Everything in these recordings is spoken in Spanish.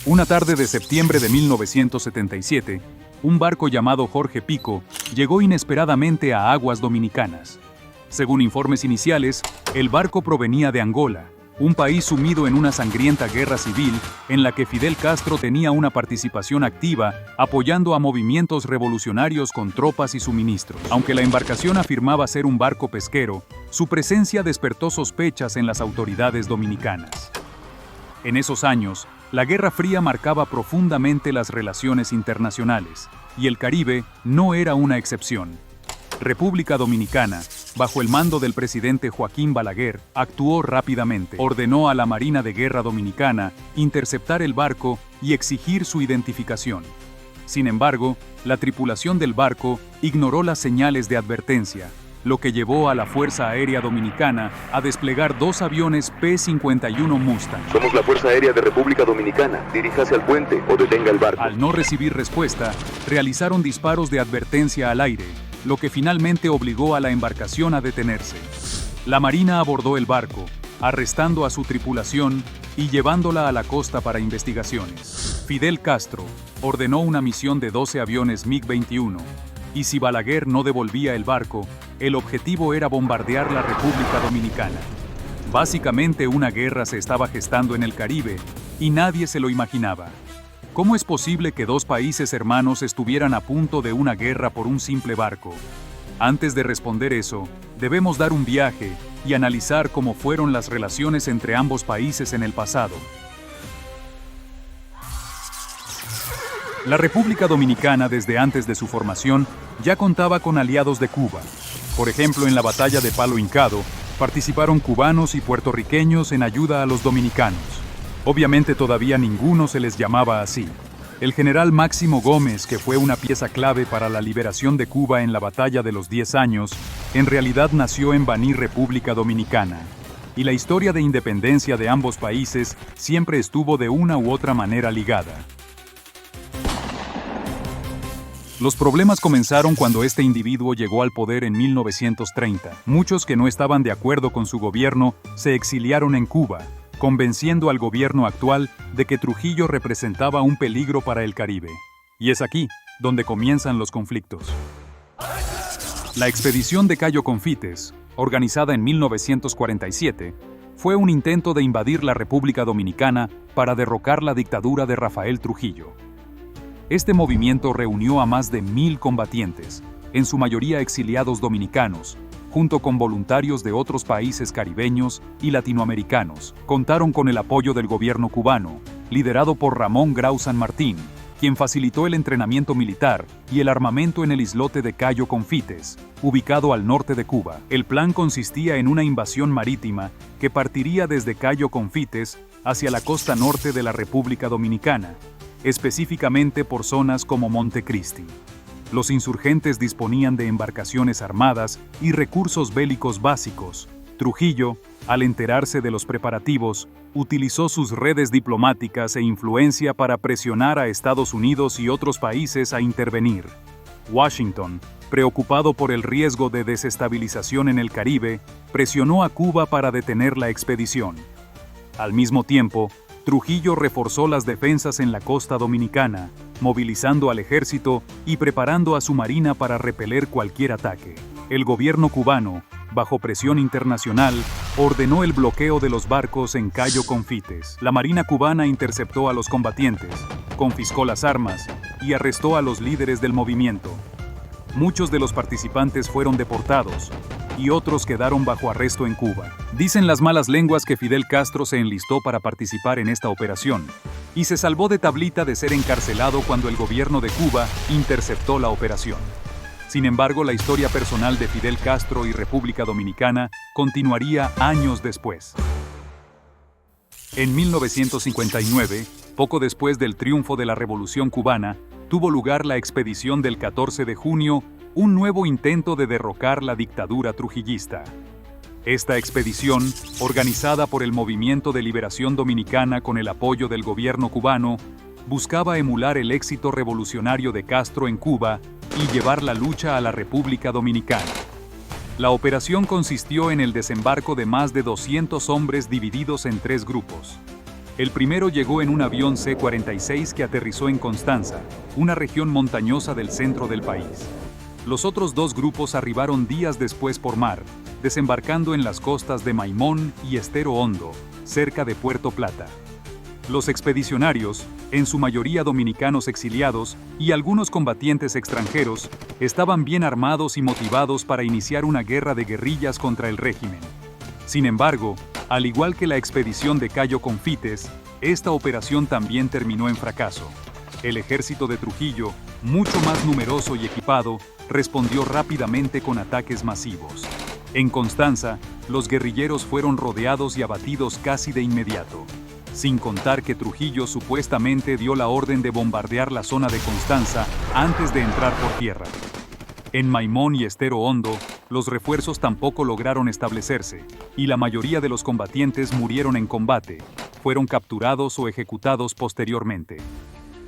Una tarde de septiembre de 1977, un barco llamado Jorge Pico llegó inesperadamente a aguas dominicanas. Según informes iniciales, el barco provenía de Angola, un país sumido en una sangrienta guerra civil en la que Fidel Castro tenía una participación activa apoyando a movimientos revolucionarios con tropas y suministros. Aunque la embarcación afirmaba ser un barco pesquero, su presencia despertó sospechas en las autoridades dominicanas. En esos años, la Guerra Fría marcaba profundamente las relaciones internacionales, y el Caribe no era una excepción. República Dominicana, bajo el mando del presidente Joaquín Balaguer, actuó rápidamente. Ordenó a la Marina de Guerra Dominicana interceptar el barco y exigir su identificación. Sin embargo, la tripulación del barco ignoró las señales de advertencia, lo que llevó a la Fuerza Aérea Dominicana a desplegar 2 aviones P-51 Mustang. Somos la Fuerza Aérea de República Dominicana. Diríjase al puente o detenga el barco. Al no recibir respuesta, realizaron disparos de advertencia al aire, lo que finalmente obligó a la embarcación a detenerse. La Marina abordó el barco, arrestando a su tripulación y llevándola a la costa para investigaciones. Fidel Castro ordenó una misión de 12 aviones MiG-21, y si Balaguer no devolvía el barco, el objetivo era bombardear la República Dominicana. Básicamente una guerra se estaba gestando en el Caribe, y nadie se lo imaginaba. ¿Cómo es posible que 2 países hermanos estuvieran a punto de una guerra por un simple barco? Antes de responder eso, debemos dar un viaje y analizar cómo fueron las relaciones entre ambos países en el pasado. La República Dominicana, desde antes de su formación, ya contaba con aliados de Cuba. Por ejemplo, en la batalla de Palo Hincado, participaron cubanos y puertorriqueños en ayuda a los dominicanos. Obviamente todavía ninguno se les llamaba así. El general Máximo Gómez, que fue una pieza clave para la liberación de Cuba en la batalla de los 10 años, en realidad nació en Baní, República Dominicana. Y la historia de independencia de ambos países siempre estuvo de una u otra manera ligada. Los problemas comenzaron cuando este individuo llegó al poder en 1930. Muchos que no estaban de acuerdo con su gobierno se exiliaron en Cuba, convenciendo al gobierno actual de que Trujillo representaba un peligro para el Caribe. Y es aquí donde comienzan los conflictos. La expedición de Cayo Confites, organizada en 1947, fue un intento de invadir la República Dominicana para derrocar la dictadura de Rafael Trujillo. Este movimiento reunió a más de 1000 combatientes, en su mayoría exiliados dominicanos, junto con voluntarios de otros países caribeños y latinoamericanos. Contaron con el apoyo del gobierno cubano, liderado por Ramón Grau San Martín, quien facilitó el entrenamiento militar y el armamento en el islote de Cayo Confites, ubicado al norte de Cuba. El plan consistía en una invasión marítima que partiría desde Cayo Confites hacia la costa norte de la República Dominicana, específicamente por zonas como Montecristi. Los insurgentes disponían de embarcaciones armadas y recursos bélicos básicos. Trujillo, al enterarse de los preparativos, utilizó sus redes diplomáticas e influencia para presionar a Estados Unidos y otros países a intervenir. Washington, preocupado por el riesgo de desestabilización en el Caribe, presionó a Cuba para detener la expedición. Al mismo tiempo, Trujillo reforzó las defensas en la costa dominicana, movilizando al ejército y preparando a su marina para repeler cualquier ataque. El gobierno cubano, bajo presión internacional, ordenó el bloqueo de los barcos en Cayo Confites. La marina cubana interceptó a los combatientes, confiscó las armas y arrestó a los líderes del movimiento. Muchos de los participantes fueron deportados y otros quedaron bajo arresto en Cuba. Dicen las malas lenguas que Fidel Castro se enlistó para participar en esta operación y se salvó de tablita de ser encarcelado cuando el gobierno de Cuba interceptó la operación. Sin embargo, la historia personal de Fidel Castro y República Dominicana continuaría años después. En 1959, poco después del triunfo de la Revolución Cubana, tuvo lugar la expedición del 14 de junio, un nuevo intento de derrocar la dictadura trujillista. Esta expedición, organizada por el Movimiento de Liberación Dominicana con el apoyo del gobierno cubano, buscaba emular el éxito revolucionario de Castro en Cuba y llevar la lucha a la República Dominicana. La operación consistió en el desembarco de más de 200 hombres divididos en 3 grupos. El primero llegó en un avión C-46 que aterrizó en Constanza, una región montañosa del centro del país. Los otros dos grupos arribaron días después por mar, desembarcando en las costas de Maimón y Estero Hondo, cerca de Puerto Plata. Los expedicionarios, en su mayoría dominicanos exiliados y algunos combatientes extranjeros, estaban bien armados y motivados para iniciar una guerra de guerrillas contra el régimen. Sin embargo, al igual que la expedición de Cayo Confites, esta operación también terminó en fracaso. El ejército de Trujillo, mucho más numeroso y equipado, respondió rápidamente con ataques masivos. En Constanza, los guerrilleros fueron rodeados y abatidos casi de inmediato. Sin contar que Trujillo supuestamente dio la orden de bombardear la zona de Constanza antes de entrar por tierra. En Maimón y Estero Hondo, los refuerzos tampoco lograron establecerse, y la mayoría de los combatientes murieron en combate, fueron capturados o ejecutados posteriormente.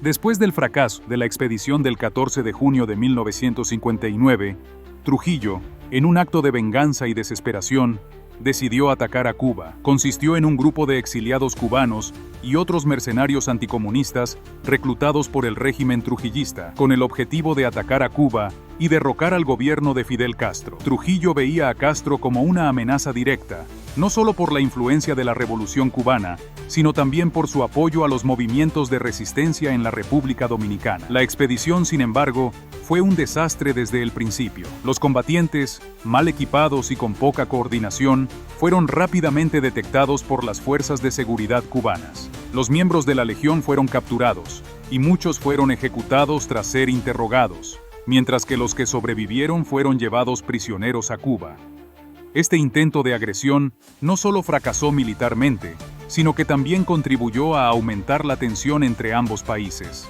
Después del fracaso de la expedición del 14 de junio de 1959, Trujillo, en un acto de venganza y desesperación, decidió atacar a Cuba. Consistió en un grupo de exiliados cubanos y otros mercenarios anticomunistas reclutados por el régimen trujillista, con el objetivo de atacar a Cuba y derrocar al gobierno de Fidel Castro. Trujillo veía a Castro como una amenaza directa, no solo por la influencia de la Revolución cubana, sino también por su apoyo a los movimientos de resistencia en la República Dominicana. La expedición, sin embargo, fue un desastre desde el principio. Los combatientes, mal equipados y con poca coordinación, fueron rápidamente detectados por las fuerzas de seguridad cubanas. Los miembros de la Legión fueron capturados, y muchos fueron ejecutados tras ser interrogados, mientras que los que sobrevivieron fueron llevados prisioneros a Cuba. Este intento de agresión no solo fracasó militarmente, sino que también contribuyó a aumentar la tensión entre ambos países.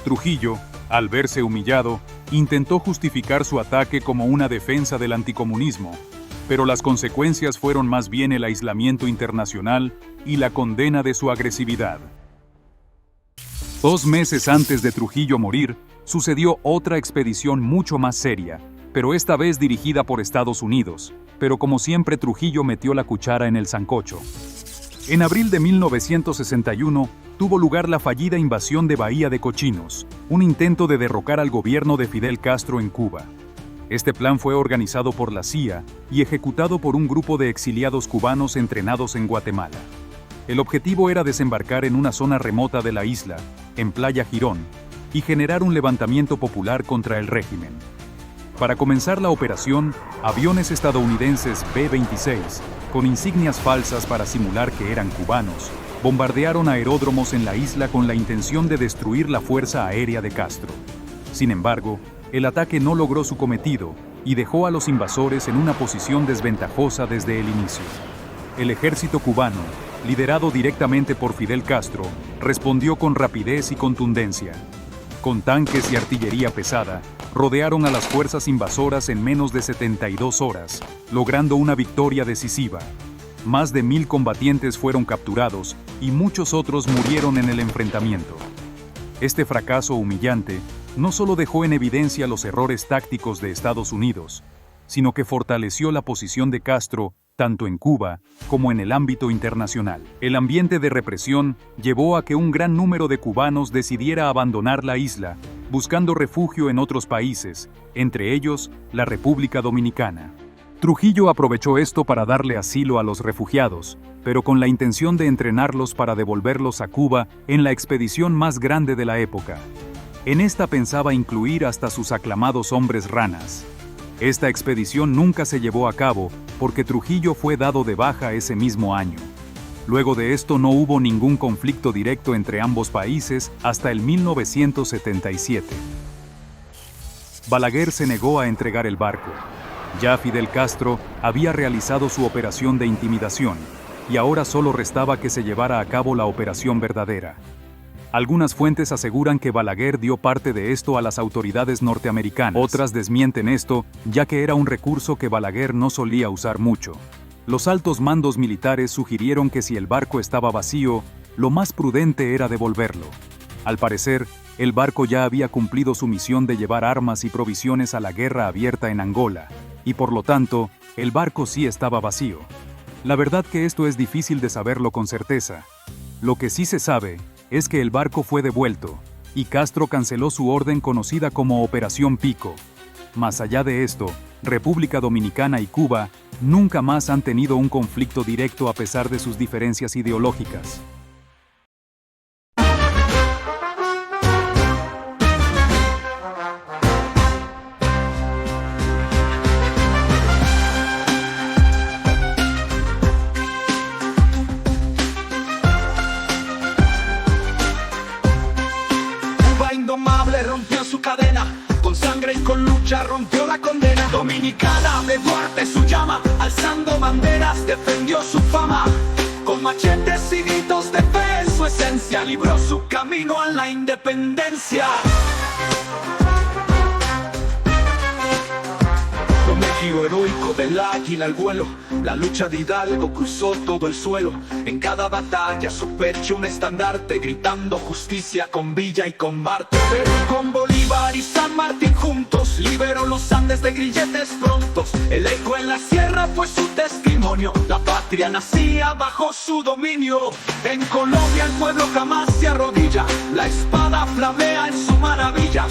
Trujillo, al verse humillado, intentó justificar su ataque como una defensa del anticomunismo, pero las consecuencias fueron más bien el aislamiento internacional y la condena de su agresividad. 2 meses antes de Trujillo morir, sucedió otra expedición mucho más seria, pero esta vez dirigida por Estados Unidos, pero como siempre Trujillo metió la cuchara en el sancocho. En abril de 1961, tuvo lugar la fallida invasión de Bahía de Cochinos, un intento de derrocar al gobierno de Fidel Castro en Cuba. Este plan fue organizado por la CIA y ejecutado por un grupo de exiliados cubanos entrenados en Guatemala. El objetivo era desembarcar en una zona remota de la isla, en Playa Girón, y generar un levantamiento popular contra el régimen. Para comenzar la operación, aviones estadounidenses B-26, con insignias falsas para simular que eran cubanos, bombardearon aeródromos en la isla con la intención de destruir la fuerza aérea de Castro. Sin embargo, el ataque no logró su cometido y dejó a los invasores en una posición desventajosa desde el inicio. El ejército cubano, liderado directamente por Fidel Castro, respondió con rapidez y contundencia. Con tanques y artillería pesada, rodearon a las fuerzas invasoras en menos de 72 horas, logrando una victoria decisiva. Más de 1000 combatientes fueron capturados y muchos otros murieron en el enfrentamiento. Este fracaso humillante no solo dejó en evidencia los errores tácticos de Estados Unidos, sino que fortaleció la posición de Castro tanto en Cuba como en el ámbito internacional. El ambiente de represión llevó a que un gran número de cubanos decidiera abandonar la isla, buscando refugio en otros países, entre ellos la República Dominicana. Trujillo aprovechó esto para darle asilo a los refugiados, pero con la intención de entrenarlos para devolverlos a Cuba en la expedición más grande de la época. En esta pensaba incluir hasta sus aclamados hombres ranas. Esta expedición nunca se llevó a cabo porque Trujillo fue dado de baja ese mismo año. Luego de esto no hubo ningún conflicto directo entre ambos países hasta el 1977. Balaguer se negó a entregar el barco. Ya Fidel Castro había realizado su operación de intimidación, y ahora solo restaba que se llevara a cabo la operación verdadera. Algunas fuentes aseguran que Balaguer dio parte de esto a las autoridades norteamericanas. Otras desmienten esto, ya que era un recurso que Balaguer no solía usar mucho. Los altos mandos militares sugirieron que si el barco estaba vacío, lo más prudente era devolverlo. Al parecer, el barco ya había cumplido su misión de llevar armas y provisiones a la guerra abierta en Angola, y por lo tanto, el barco sí estaba vacío. La verdad que esto es difícil de saberlo con certeza. Lo que sí se sabe es que el barco fue devuelto, y Castro canceló su orden conocida como Operación Pico. Más allá de esto, República Dominicana y Cuba nunca más han tenido un conflicto directo a pesar de sus diferencias ideológicas. Cuba indomable rompió su cadena, con sangre y con lucha rompió la condena. Dominicana de Duarte su llama, alzando banderas defendió su fama. Con machetes y gritos de fe en su esencia, libró su camino a la independencia. Prometido heroico del águila al vuelo, la lucha de Hidalgo cruzó todo el suelo. En cada batalla su pecho un estandarte, gritando justicia con Villa y con Marte. Pero con Bolívar y San Martín juntos, liberó los Andes de grilletes prontos. El eco en la sierra fue su testimonio, la patria nacía bajo su dominio. En Colombia el pueblo jamás se arrodilla, la espada flamea en su maravilla.